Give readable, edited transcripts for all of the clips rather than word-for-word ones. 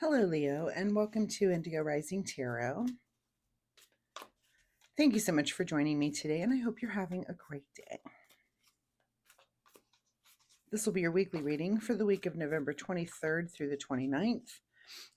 Hello, Leo, and welcome to Indigo Rising Tarot. Thank you so much for joining me today, and I hope you're having a great day. This will be your weekly reading for the week of November 23rd through the 29th.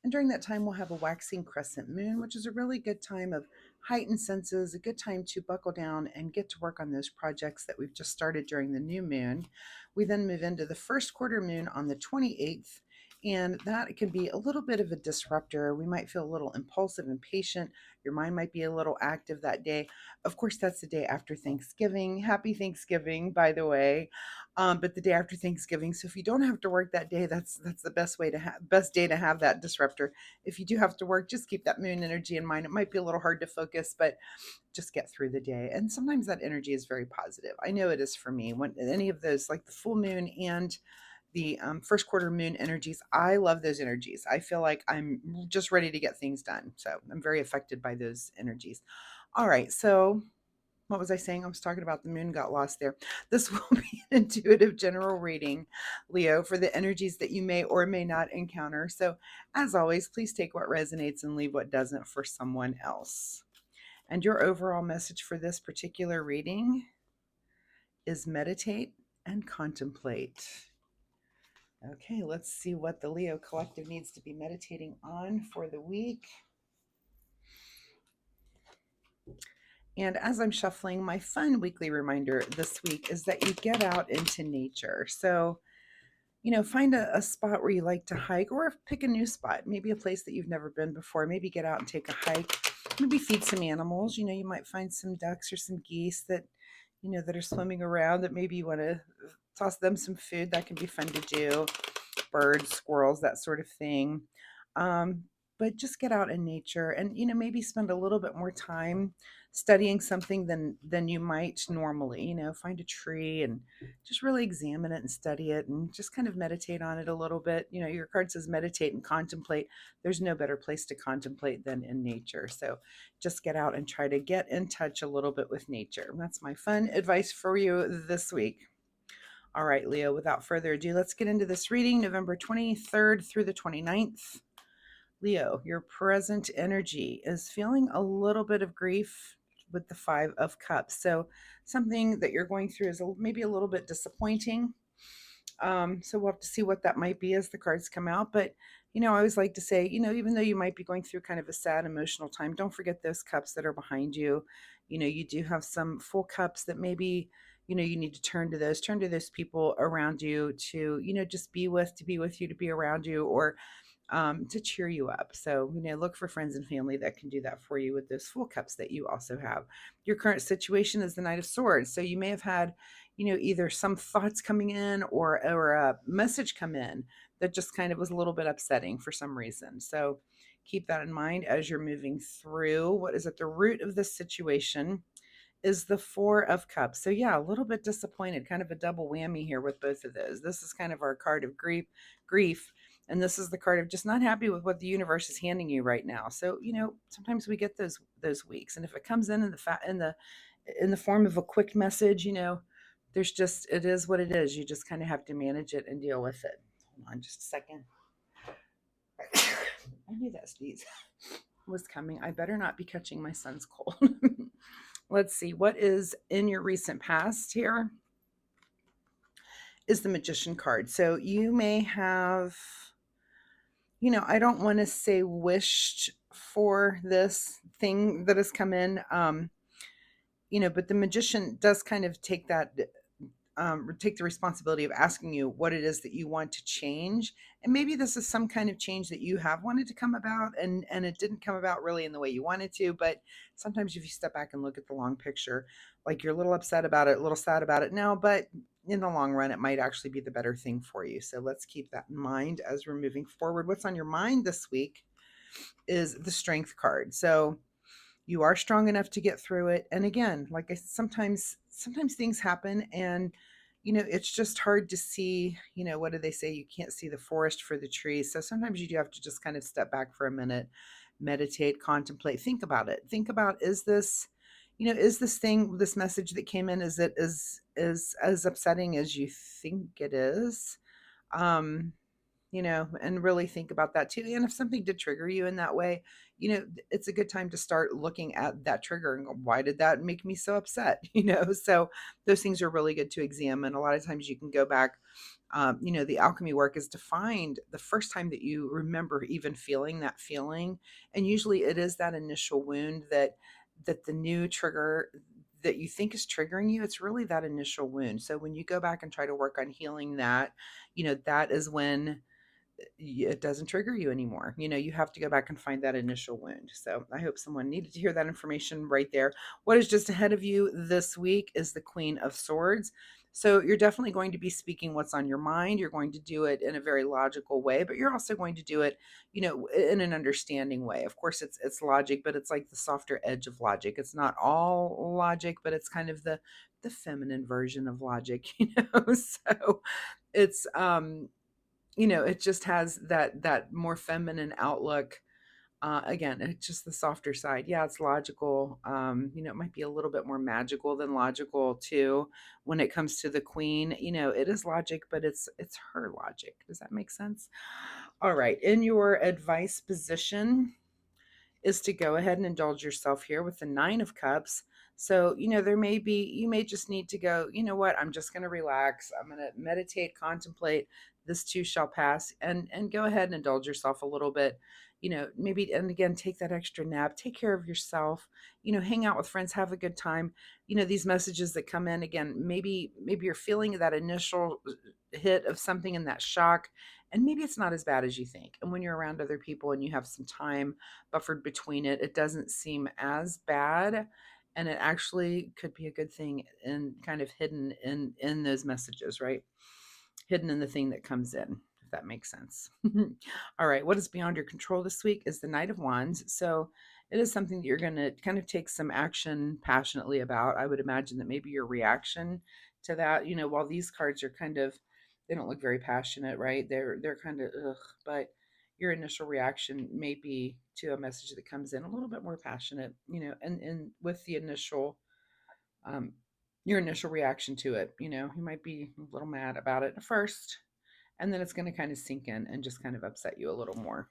And during that time, we'll have a waxing crescent moon, which is a really good time of heightened senses, a good time to buckle down and get to work on those projects that we've just started during the new moon. We then move into the first quarter moon on the 28th, and that can be a little bit of a disruptor. We might feel a little impulsive, impatient. Your mind might be a little active that day. Of course, that's the day after Thanksgiving. Happy Thanksgiving, by the way. But the day after Thanksgiving. So if you don't have to work that day, that's the best day to have that disruptor. If you do have to work, just keep that moon energy in mind. It might be a little hard to focus, but just get through the day. And sometimes that energy is very positive. I know it is for me. When any of those, like the full moon and the first quarter moon energies, I love those energies. I feel like I'm just ready to get things done. So I'm very affected by those energies. All right, so what was I saying? I was talking about the moon, got lost there. This will be an intuitive general reading, Leo, for the energies that you may or may not encounter. So, as always, please take what resonates and leave what doesn't for someone else. And your overall message for this particular reading is meditate and contemplate. Okay, let's see what the Leo collective needs to be meditating on for the week. And as I'm shuffling, my fun weekly reminder this week is that you get out into nature. So, find a spot where you like to hike or pick a new spot, maybe a place that you've never been before. Maybe get out and take a hike, maybe feed some animals. You might find some ducks or some geese that are swimming around that maybe you want to toss them some food. That can be fun to do. Birds, squirrels, that sort of thing. But just get out in nature and maybe spend a little bit more time studying something than you might normally. Find a tree and just really examine it and study it and just kind of meditate on it a little bit. Your card says meditate and contemplate. There's no better place to contemplate than in nature. So just get out and try to get in touch a little bit with nature. That's my fun advice for you this week. All right, Leo, without further ado, let's get into this reading, November 23rd through the 29th. Leo, your present energy is feeling a little bit of grief with the Five of Cups. So something that you're going through is maybe a little bit disappointing. So we'll have to see what that might be as the cards come out. But, I always like to say, even though you might be going through kind of a sad emotional time, don't forget those cups that are behind you. You do have some full cups that maybe, you need to turn to those people around you to, just to be with you, to be around you, or to cheer you up. So, look for friends and family that can do that for you with those full cups that you also have. Your current situation is the Knight of Swords. So you may have had, either some thoughts coming in or a message come in that just kind of was a little bit upsetting for some reason. So keep that in mind as you're moving through. What is at the root of this situation is the Four of Cups. So yeah, a little bit disappointed, kind of a double whammy here with both of those. This is kind of our card of grief, and this is the card of just not happy with what the universe is handing you right now. So sometimes we get those weeks, and if it comes in the form of a quick message, there's just, it is what it is. You just kind of have to manage it and deal with it. Hold on just a second. I knew that sneeze was coming. I better not be catching my son's cold. Let's see, what is in your recent past here is the Magician card. So you may have, I don't want to say wished for this thing that has come in, but the Magician does kind of take take the responsibility of asking you what it is that you want to change. And maybe this is some kind of change that you have wanted to come about and it didn't come about really in the way you wanted to. But sometimes if you step back and look at the long picture, like you're a little upset about it, a little sad about it now, but in the long run, it might actually be the better thing for you. So let's keep that in mind as we're moving forward. What's on your mind this week is the Strength card. So you are strong enough to get through it. And again, like I sometimes things happen and it's just hard to see, what do they say? You can't see the forest for the trees. So sometimes you do have to just kind of step back for a minute, meditate, contemplate, think about it. Think about, is this message that came in, is it is as upsetting as you think it is? Um, and really think about that too. And if something did trigger you in that way, it's a good time to start looking at that trigger and go, why did that make me so upset? So those things are really good to examine. A lot of times you can go back. The alchemy work is to find the first time that you remember even feeling that feeling. And usually it is that initial wound that the new trigger that you think is triggering you, it's really that initial wound. So when you go back and try to work on healing that, that is when it doesn't trigger you anymore. You have to go back and find that initial wound. So I hope someone needed to hear that information right there. What is just ahead of you this week is the Queen of Swords. So you're definitely going to be speaking what's on your mind. You're going to do it in a very logical way, but you're also going to do it, in an understanding way. Of course, it's logic, but it's like the softer edge of logic. It's not all logic, but it's kind of the feminine version of logic, So it's it just has that more feminine outlook. Again, it's just the softer side. Yeah, it's logical. It might be a little bit more magical than logical too. When it comes to the queen, it is logic, but it's her logic. Does that make sense? All right. In your advice position is to go ahead and indulge yourself here with the Nine of Cups. So, you may just need to go, you know what, I'm just going to relax. I'm going to meditate, contemplate. This too shall pass, and go ahead and indulge yourself a little bit. Maybe, and again, take that extra nap, take care of yourself, hang out with friends, have a good time. These messages that come in, again, maybe you're feeling that initial hit of something in that shock, and maybe it's not as bad as you think. And when you're around other people and you have some time buffered between it, it doesn't seem as bad, and it actually could be a good thing and kind of hidden in those messages, right? Hidden in the thing that comes in, if that makes sense. All right, what is beyond your control this week is the Knight of Wands. So it is something that you're going to kind of take some action passionately about. I would imagine that maybe your reaction to that, while these cards are kind of, they don't look very passionate, right? They're kind of ugh, but your initial reaction may be to a message that comes in a little bit more passionate, and with the initial um, your initial reaction to it. You might be a little mad about it at first, and then it's going to kind of sink in and just kind of upset you a little more.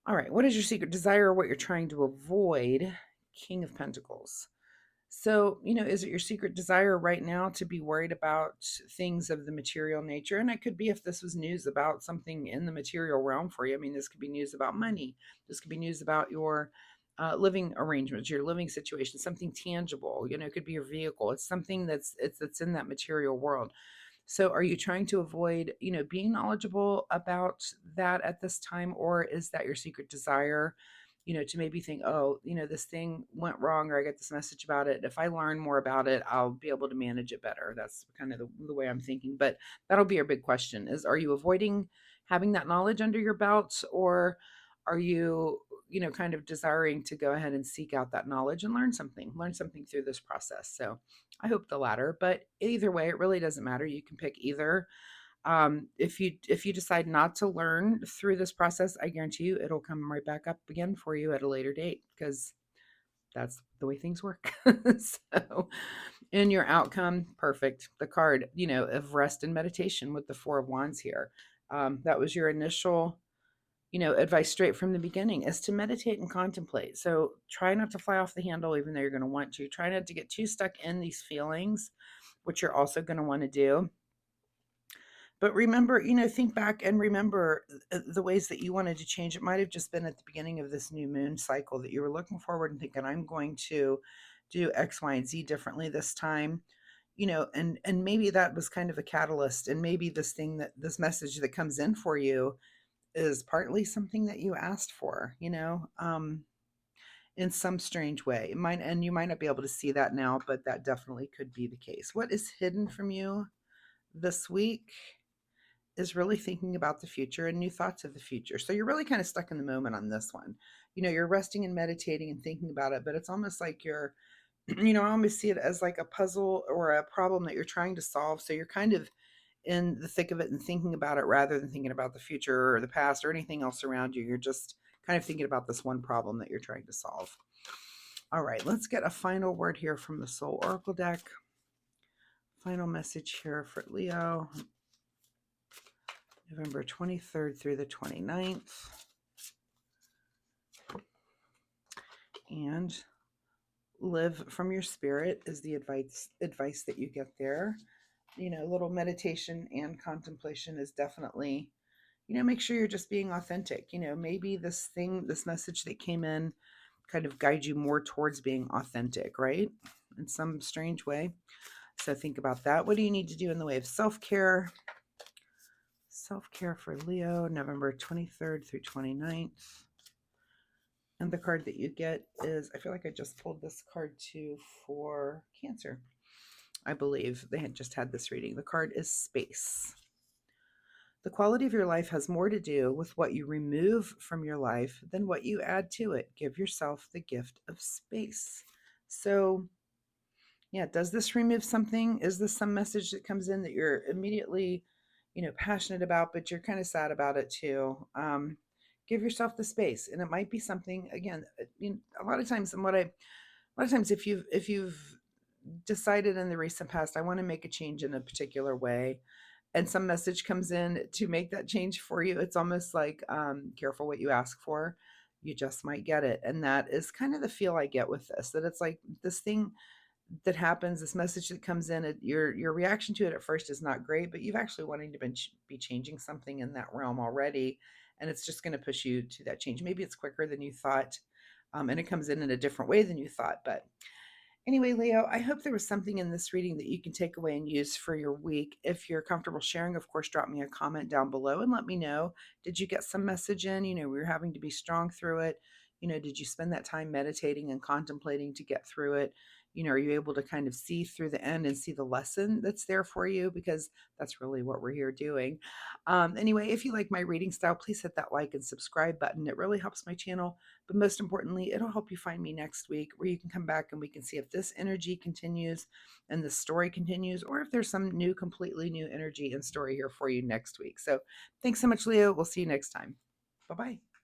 All right, what is your secret desire or what you're trying to avoid? King of Pentacles. So, is it your secret desire right now to be worried about things of the material nature? And it could be if this was news about something in the material realm for you. I mean, this could be news about money. This could be news about your living arrangements, your living situation, something tangible. It could be your vehicle. It's something that's in that material world. So are you trying to avoid, being knowledgeable about that at this time, or is that your secret desire, to maybe think, oh, this thing went wrong, or I get this message about it. If I learn more about it, I'll be able to manage it better. That's kind of the way I'm thinking. But that'll be your big question is, are you avoiding having that knowledge under your belt, or are you, kind of desiring to go ahead and seek out that knowledge and learn something through this process? So I hope the latter, but either way, it really doesn't matter. You can pick either. If you decide not to learn through this process, I guarantee you it'll come right back up again for you at a later date, because that's the way things work. So, in your outcome, perfect. The card, of rest and meditation with the Four of Wands here. That was your initial, advice straight from the beginning, is to meditate and contemplate. So try not to fly off the handle, even though you're going to want to. Try not to get too stuck in these feelings, which you're also going to want to do. But remember, think back and remember the ways that you wanted to change. It might have just been at the beginning of this new moon cycle that you were looking forward and thinking, I'm going to do X, Y, and Z differently this time. And maybe that was kind of a catalyst. And maybe this message that comes in for you is partly something that you asked for, in some strange way. And you might not be able to see that now, but that definitely could be the case. What is hidden from you this week is really thinking about the future and new thoughts of the future. So you're really kind of stuck in the moment on this one. You're resting and meditating and thinking about it, but it's almost like you're, I almost see it as like a puzzle or a problem that you're trying to solve. So you're kind of in the thick of it and thinking about it rather than thinking about the future or the past or anything else around you. You're just kind of thinking about this one problem that you're trying to solve. All right, let's get a final word here from the Soul Oracle deck. Final message here for Leo. November 23rd through the 29th. And live from your spirit is the advice that you get there. You know, a little meditation and contemplation is definitely, make sure you're just being authentic. Maybe this message that came in kind of guides you more towards being authentic, right? In some strange way. So think about that. What do you need to do in the way of self-care? Self-care for Leo, November 23rd through 29th. And the card that you get is, I feel like I just pulled this card too for Cancer. I believe they had just had this reading. The card is Space. The quality of your life has more to do with what you remove from your life than what you add to it. Give yourself the gift of space. So, yeah, does this remove something? Is this some message that comes in that you're immediately, passionate about, but you're kind of sad about it too? Give yourself the space, and it might be something. Again, a lot of times, a lot of times, if you've decided in the recent past, I want to make a change in a particular way, and some message comes in to make that change for you, it's almost like, careful what you ask for. You just might get it. And that is kind of the feel I get with this, that it's like this thing that happens, this message that comes in, your reaction to it at first is not great, but you've actually wanting to be changing something in that realm already, and it's just going to push you to that change. Maybe it's quicker than you thought, and it comes in a different way than you thought, but anyway, Leo, I hope there was something in this reading that you can take away and use for your week. If you're comfortable sharing, of course, drop me a comment down below and let me know. Did you get some message in? We were having to be strong through it. Did you spend that time meditating and contemplating to get through it? Are you able to kind of see through the end and see the lesson that's there for you? Because that's really what we're here doing. Anyway, if you like my reading style, please hit that like and subscribe button. It really helps my channel. But most importantly, it'll help you find me next week, where you can come back and we can see if this energy continues and the story continues, or if there's some completely new energy and story here for you next week. So thanks so much, Leo. We'll see you next time. Bye bye.